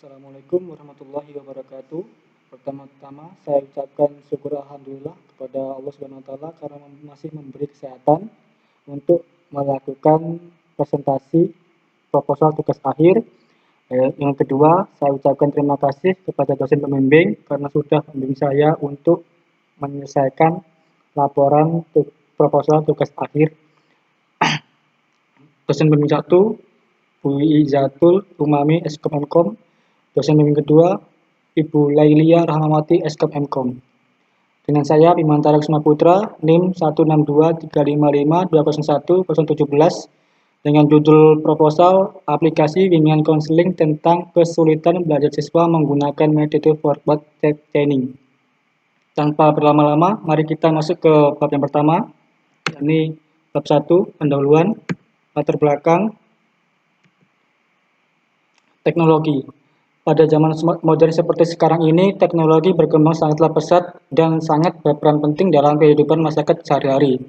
Assalamualaikum warahmatullahi wabarakatuh. Pertama-tama saya ucapkan syukur alhamdulillah kepada Allah Subhanahu wa taala karena masih memberi kesehatan untuk melakukan presentasi proposal tugas akhir. Yang kedua, saya ucapkan terima kasih kepada dosen pembimbing karena sudah membimbing saya untuk menyelesaikan laporan proposal tugas akhir. Dosen pembimbing 1, Bu Izatul Umami Eskom Mkom. Dosen pembimbing kedua, Ibu Lailia Rahmawati Eskom Mkom. Dengan saya Bimantara Kusuma Putra, NIM 162355201-017 dengan judul proposal aplikasi bimbingan konseling tentang kesulitan belajar siswa menggunakan metode forward training. Tanpa berlama-lama, mari kita masuk ke bab yang pertama, yakni bab 1, pendahuluan, latar belakang, teknologi. Pada zaman modern seperti sekarang ini, teknologi berkembang sangatlah pesat dan sangat berperan penting dalam kehidupan masyarakat sehari-hari.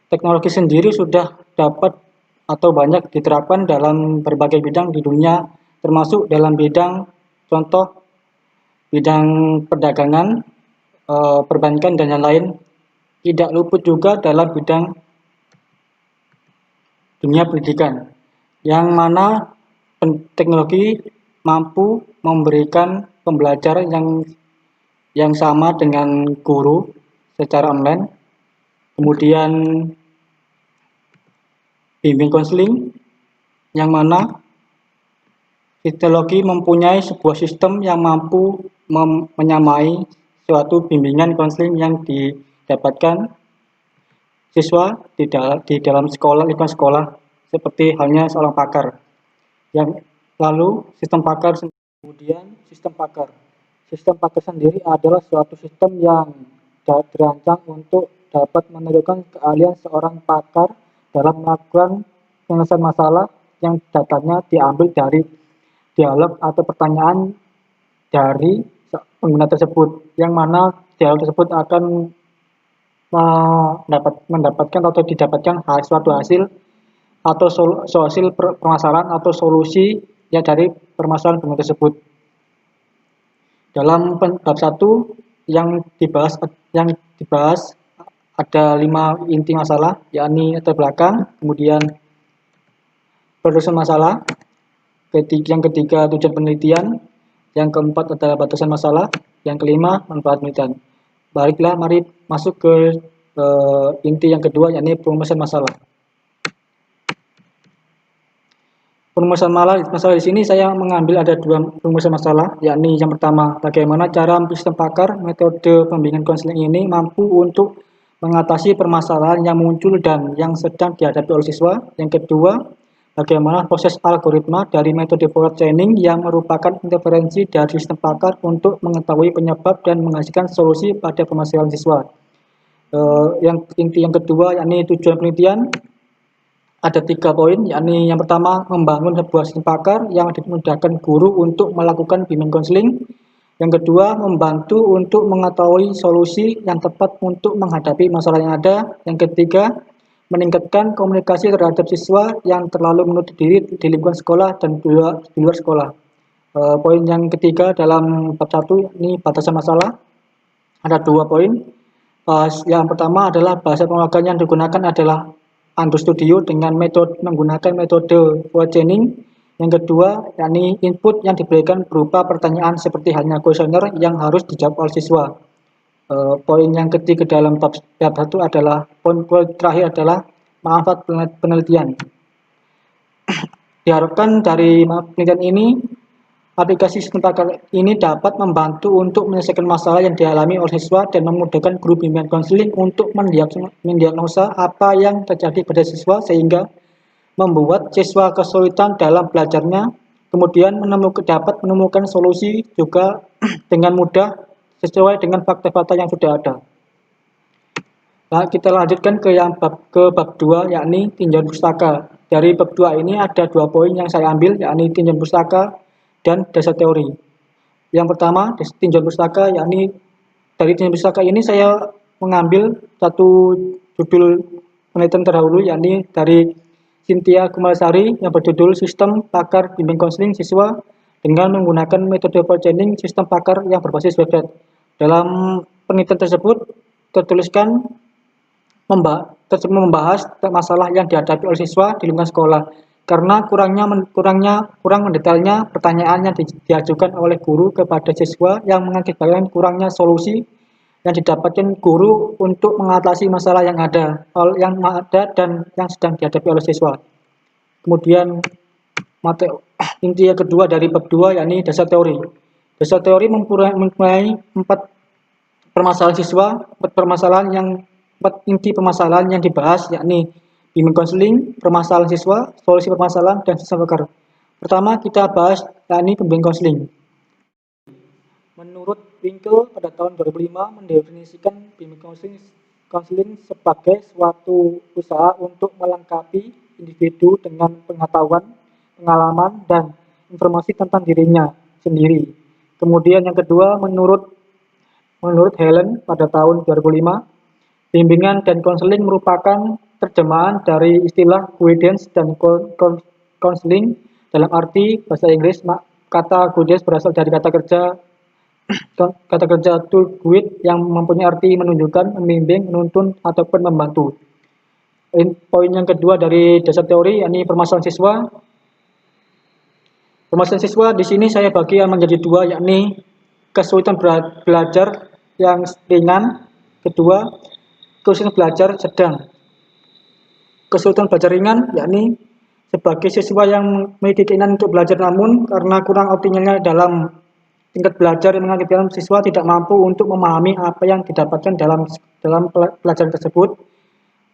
Teknologi sendiri sudah dapat atau banyak diterapkan dalam berbagai bidang di dunia, termasuk dalam bidang bidang perdagangan, perbankan, dan lain-lain. Tidak luput juga dalam bidang dunia pendidikan, yang mana teknologi mampu memberikan pembelajaran yang sama dengan guru secara online, kemudian bimbing konseling, yang mana teknologi mempunyai sebuah sistem yang mampu menyamai suatu bimbingan konseling yang didapatkan siswa di dalam sekolah, lingkungan sekolah, seperti halnya seorang pakar. Yang lalu sistem pakar, kemudian sistem pakar. Sistem pakar sendiri adalah suatu sistem yang dirancang untuk dapat menunjukkan keahlian seorang pakar dalam melakukan penyelesaian masalah yang datanya diambil dari dialog atau pertanyaan dari pengguna tersebut, yang mana dialog tersebut akan mendapatkan atau didapatkan suatu hasil atau hasil permasalahan atau solusi ya dari permasalahan pengguna tersebut. Dalam bab 1 yang dibahas ada 5 inti masalah, yakni latar belakang, kemudian penelusuran masalah, yang ketiga tujuan penelitian, yang keempat adalah batasan masalah, yang kelima manfaat penelitian. Baiklah, mari masuk ke inti yang kedua, yakni perumusan masalah. Perumusan masalah di sini saya mengambil ada 2 perumusan masalah, yakni yang pertama, bagaimana cara sistem pakar metode pembimbingan konseling ini mampu untuk mengatasi permasalahan yang muncul dan yang sedang dihadapi oleh siswa. Yang kedua, bagaimana proses algoritma dari metode forward training yang merupakan interferensi dari sistem pakar untuk mengetahui penyebab dan menghasilkan solusi pada permasalahan siswa. Inti yang kedua, yakni tujuan penelitian. Ada 3 poin, yakni yang pertama, membangun sebuah sistem pakar yang dimudahkan guru untuk melakukan bimbingan konseling. Yang kedua, membantu untuk mengetahui solusi yang tepat untuk menghadapi masalah yang ada. Yang ketiga, meningkatkan komunikasi terhadap siswa yang terlalu menutup diri di lingkungan sekolah dan di luar sekolah. Poin yang ketiga dalam bab 1 ini batasan masalah. Ada 2 poin. Yang pertama adalah bahasa pemrograman yang digunakan adalah Android Studio dengan menggunakan metode forward training. Yang kedua, yakni input yang diberikan berupa pertanyaan seperti halnya kuesioner yang harus dijawab oleh siswa. Poin yang ketiga dalam bab 1 adalah poin terakhir adalah manfaat penelitian. Diharapkan dari penelitian ini, aplikasi sistem pakar ini dapat membantu untuk menyelesaikan masalah yang dialami oleh siswa dan memudahkan guru bimbingan konseling untuk mendiagnosa apa yang terjadi pada siswa sehingga membuat siswa kesulitan dalam belajarnya, kemudian dapat menemukan solusi juga dengan mudah sesuai dengan fakta-fakta yang sudah ada. Nah, kita lanjutkan ke bab 2, yakni tinjauan pustaka. Dari bab 2 ini ada 2 poin yang saya ambil, yakni tinjauan pustaka dan dasar teori. Yang pertama, tinjauan pustaka, yakni dari tinjauan pustaka ini saya mengambil satu judul penelitian terdahulu, yakni dari Cynthia Kumalasari yang berjudul Sistem Pakar Bimbing Konseling Siswa dengan menggunakan metode poll-chaining sistem pakar yang berbasis website. Dalam penelitian tersebut tertuliskan membahas masalah yang dihadapi oleh siswa di lingkungan sekolah karena kurang mendetailnya pertanyaan yang diajukan oleh guru kepada siswa yang mengakibatkan kurangnya solusi yang didapatkan guru untuk mengatasi masalah yang ada dan yang sedang dihadapi oleh siswa. Kemudian inti yang kedua dari bab 2 yakni dasar teori. Dasar teori mempunyai 4 permasalahan siswa, 4 inti permasalahan yang dibahas yakni bimbing konseling, permasalahan siswa, solusi permasalahan, dan sistem pakar. Pertama kita bahas yakni pembimbing konseling. Menurut Winkel pada tahun 2005 mendefinisikan bimbing konseling sebagai suatu usaha untuk melengkapi individu dengan pengetahuan, pengalaman, dan informasi tentang dirinya sendiri. Kemudian yang kedua, menurut Helen pada tahun 2005, bimbingan dan konseling merupakan terjemahan dari istilah guidance dan counseling dalam arti bahasa Inggris. Kata guidance berasal dari kata kerja to guide yang mempunyai arti menunjukkan, membimbing, menuntun, ataupun membantu. Poin yang kedua dari dasar teori yakni permasalahan siswa. Permasalahan siswa di sini saya bagi menjadi 2 yakni kesulitan belajar yang ringan, kedua kesulitan belajar sedang. Kesulitan belajar ringan yakni sebagai siswa yang memiliki keinginan untuk belajar namun karena kurang optimalnya dalam tingkat belajar yang mengakibatkan siswa tidak mampu untuk memahami apa yang didapatkan dalam pelajaran tersebut.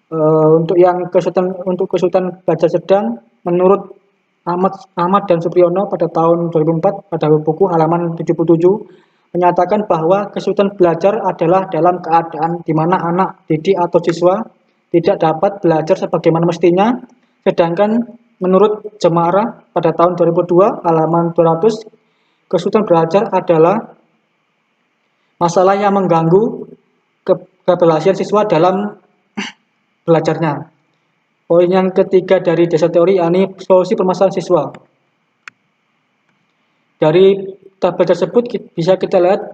Untuk kesulitan belajar sedang, menurut Ahmad dan Supriyono pada tahun 2004 pada buku halaman 77 menyatakan bahwa kesulitan belajar adalah dalam keadaan di mana anak didik atau siswa tidak dapat belajar sebagaimana mestinya. Sedangkan menurut Jemara pada tahun 2002 halaman 200, kesulitan belajar adalah masalah yang mengganggu keberhasilan siswa dalam belajarnya. Poin yang ketiga dari dasar teori yakni solusi permasalahan siswa. Dari tabel tersebut bisa kita lihat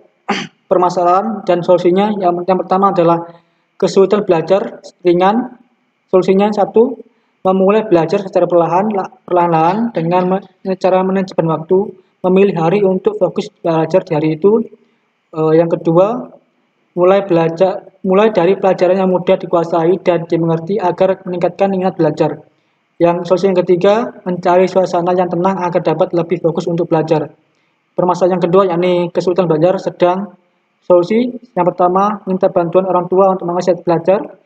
permasalahan dan solusinya. Yang pertama adalah kesulitan belajar ringan. Solusinya 1, memulai belajar secara perlahan-lahan dengan cara manajemen waktu, memilih hari untuk fokus belajar di hari itu. Yang kedua, mulai dari pelajaran yang mudah dikuasai dan dimengerti agar meningkatkan minat belajar. Yang solusi yang ketiga, mencari suasana yang tenang agar dapat lebih fokus untuk belajar. Permasalahan yang kedua yakni kesulitan belajar sedang. Solusi yang pertama, minta bantuan orang tua untuk mengasih belajar.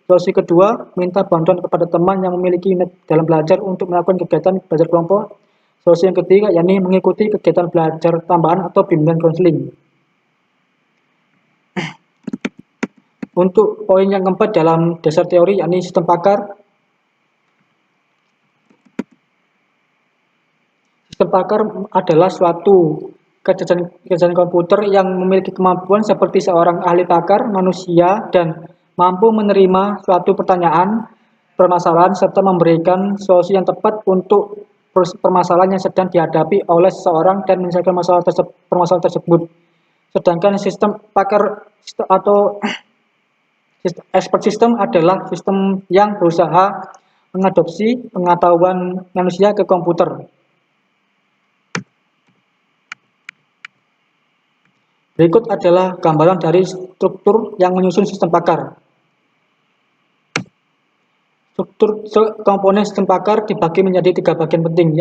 Solusi kedua, minta bantuan kepada teman yang memiliki minat dalam belajar untuk melakukan kegiatan belajar kelompok. Solusi yang ketiga yakni mengikuti kegiatan belajar tambahan atau bimbingan konseling. Untuk poin yang keempat dalam dasar teori yakni sistem pakar. Sistem pakar adalah suatu kecerdasan komputer yang memiliki kemampuan seperti seorang ahli pakar manusia dan mampu menerima suatu permasalahan serta memberikan solusi yang tepat untuk permasalahan yang sedang dihadapi oleh seseorang dan menyelesaikan permasalahan tersebut. Sedangkan sistem pakar atau expert system adalah sistem yang berusaha mengadopsi pengetahuan manusia ke komputer. Berikut adalah gambaran dari struktur yang menyusun sistem pakar. Struktur komponen sistem pakar dibagi menjadi 3 bagian penting,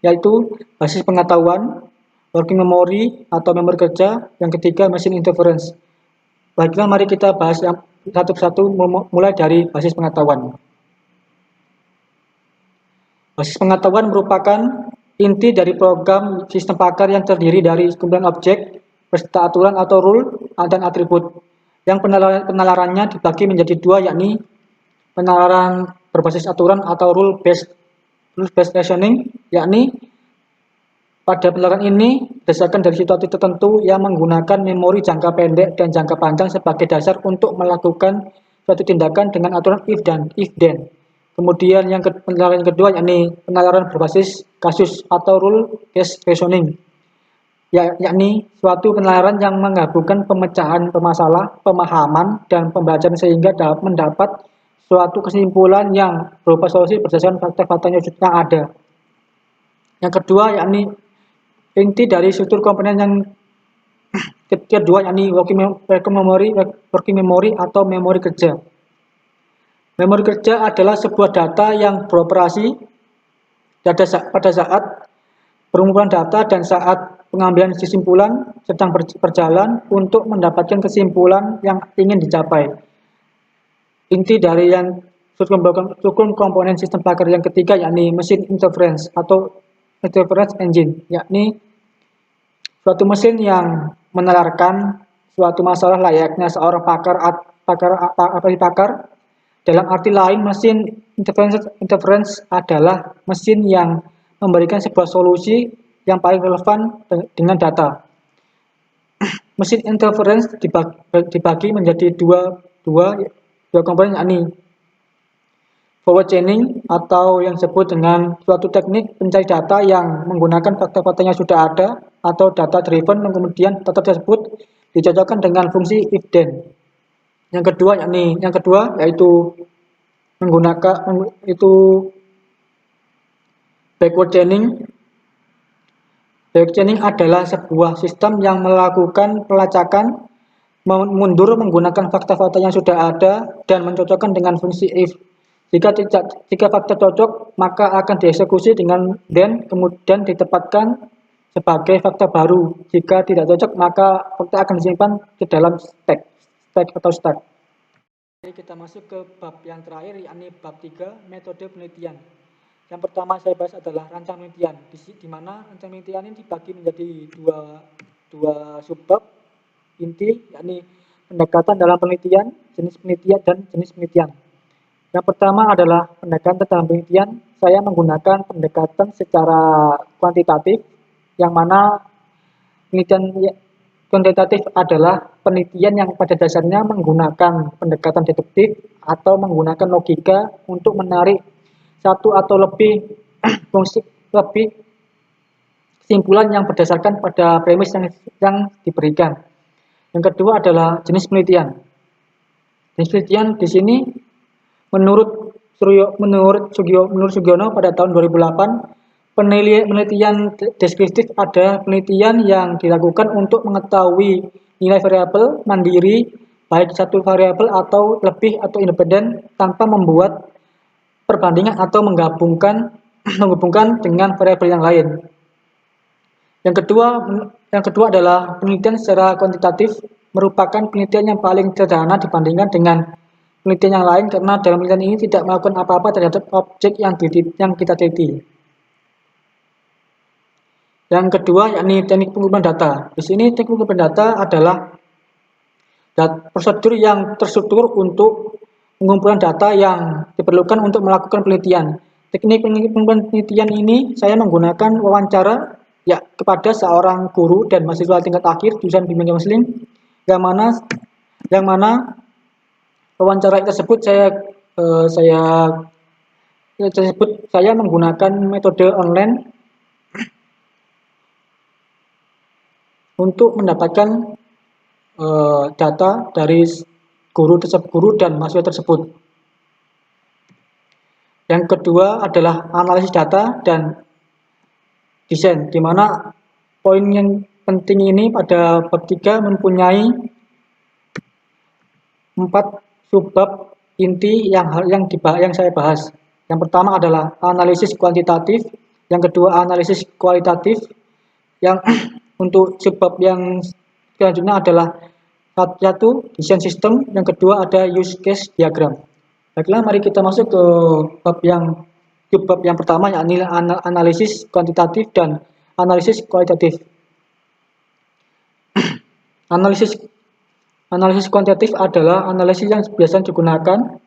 yaitu basis pengetahuan, working memory atau memori kerja, yang ketiga machine interference. Baiklah, mari kita bahas yang satu persatu mulai dari basis pengetahuan. Basis pengetahuan merupakan inti dari program sistem pakar yang terdiri dari kumpulan objek beserta aturan atau rule dan atribut. Yang penalarannya dibagi menjadi 2, yakni penalaran berbasis aturan atau rule based reasoning, yakni pada penalaran ini berdasarkan dari situasi tertentu yang menggunakan memori jangka pendek dan jangka panjang sebagai dasar untuk melakukan suatu tindakan dengan aturan if dan if then. Kemudian penilaian kedua yakni penilaian berbasis kasus atau rule-based reasoning, yakni suatu penilaian yang menggabungkan pemecahan pemasalah, pemahaman, dan pembelajaran sehingga dapat mendapat suatu kesimpulan yang berupa solusi berdasarkan fakta-fakta yang ada. Yang kedua yakni inti dari struktur komponen yang kedua yakni working memory atau memori kerja. Memori kerja adalah sebuah data yang beroperasi pada saat pengumpulan data dan saat pengambilan kesimpulan sedang berjalan untuk mendapatkan kesimpulan yang ingin dicapai. Inti dari yang struktur komponen sistem Packer yang ketiga yakni mesin interference atau interference engine, yakni suatu mesin yang menalarkan suatu masalah layaknya seorang pakar. Dalam arti lain, mesin interference adalah mesin yang memberikan sebuah solusi yang paling relevan dengan data. Mesin interference dibagi menjadi dua komponen, yakni forward chaining atau yang disebut dengan suatu teknik pencari data yang menggunakan fakta-fakta yang sudah ada atau data driven, dan kemudian data tersebut dicocokkan dengan fungsi if then. Yang kedua yaitu menggunakan backward chaining. Backward chaining adalah sebuah sistem yang melakukan pelacakan mundur menggunakan fakta-fakta yang sudah ada dan mencocokkan dengan fungsi if. Jika fakta cocok, maka akan dieksekusi dengan then, kemudian ditempatkan sebagai fakta baru. Jika tidak cocok, maka fakta akan disimpan ke dalam stack. Kita masuk ke bab yang terakhir, yakni bab 3, metode penelitian. Yang pertama saya bahas adalah rancang penelitian, di mana rancang penelitian ini dibagi menjadi dua subbab inti, yakni pendekatan dalam penelitian, jenis penelitian, dan jenis penelitian. Yang pertama adalah pendekatan dalam penelitian. Saya menggunakan pendekatan secara kuantitatif, yang mana penelitian kuantitatif adalah penelitian yang pada dasarnya menggunakan pendekatan deduktif atau menggunakan logika untuk menarik satu atau lebih kesimpulan yang berdasarkan pada premis yang diberikan. Yang kedua adalah jenis penelitian. Jenis penelitian di sini menurut Sugiono pada tahun 2008, penelitian deskriptif ada penelitian yang dilakukan untuk mengetahui nilai variabel mandiri, baik satu variabel atau lebih atau independen, tanpa membuat perbandingan atau menghubungkan dengan variabel yang lain. Yang kedua adalah penelitian secara kuantitatif, merupakan penelitian yang paling sederhana dibandingkan dengan penelitian yang lain karena dalam penelitian ini tidak melakukan apa-apa terhadap objek yang kita teliti. Yang kedua yakni teknik pengumpulan data. Di sini teknik pengumpulan data adalah prosedur yang terstruktur untuk pengumpulan data yang diperlukan untuk melakukan penelitian. Teknik pengumpulan penelitian ini saya menggunakan wawancara kepada seorang guru dan mahasiswa tingkat akhir jurusan bimbingan muslim, yang mana wawancara tersebut saya menggunakan metode online untuk mendapatkan data dari guru dan mahasiswa tersebut. Yang kedua adalah analisis data dan desain, di mana poin yang penting ini pada bab 3 mempunyai 4 subbab inti yang saya bahas. Yang pertama adalah analisis kuantitatif, yang kedua analisis kualitatif, yang untuk subbab yang selanjutnya adalah satu desain sistem, yang kedua ada use case diagram. Baiklah, mari kita masuk ke bab yang pertama, yakni analisis kuantitatif dan analisis kualitatif. Analisis kuantitatif adalah analisis yang biasa digunakan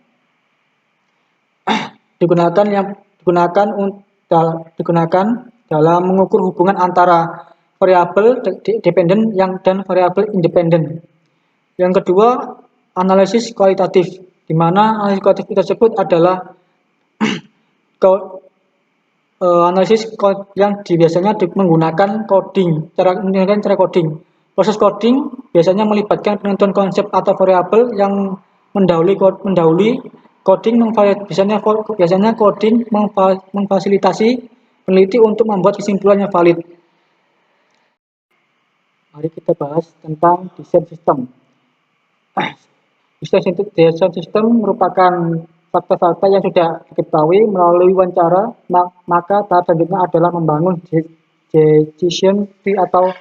dalam mengukur hubungan antara variabel dependen dan variabel independen. Yang kedua, analisis kualitatif, di mana analisis kualitatif tersebut adalah Analisis yang biasanya menggunakan coding, cara coding. Proses coding biasanya melibatkan penentuan konsep atau variabel yang mendahului coding. Biasanya coding memfasilitasi peneliti untuk membuat kesimpulan yang valid. Mari kita bahas tentang desain sistem. Desain sistem merupakan fakta-fakta yang sudah diketahui melalui wawancara, maka tahap selanjutnya adalah membangun decision tree atau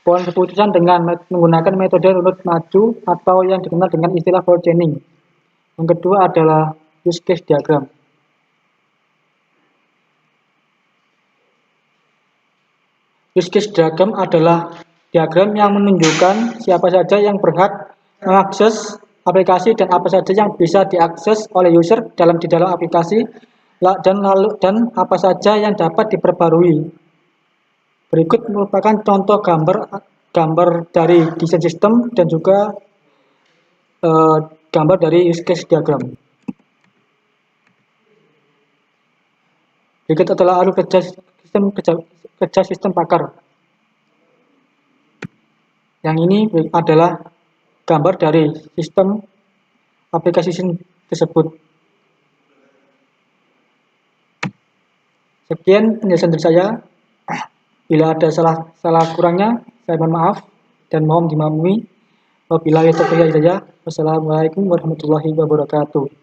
pohon keputusan dengan menggunakan metode runut maju atau yang dikenal dengan istilah fold chaining. Yang kedua adalah use case diagram. Use case diagram adalah diagram yang menunjukkan siapa saja yang berhak mengakses aplikasi dan apa saja yang bisa diakses oleh user di dalam aplikasi dan apa saja yang dapat diperbarui. Berikut merupakan contoh gambar dari desain sistem dan juga gambar dari use case diagram. Berikut adalah alur kerja sistem pakar. Yang ini adalah gambar dari sistem aplikasi tersebut. Sekian penjelasan dari saya. Bila ada salah kurangnya, saya mohon maaf dan mohon dimaklumi. Wabillahi taufiq wal hidayah. Wassalamualaikum warahmatullahi wabarakatuh.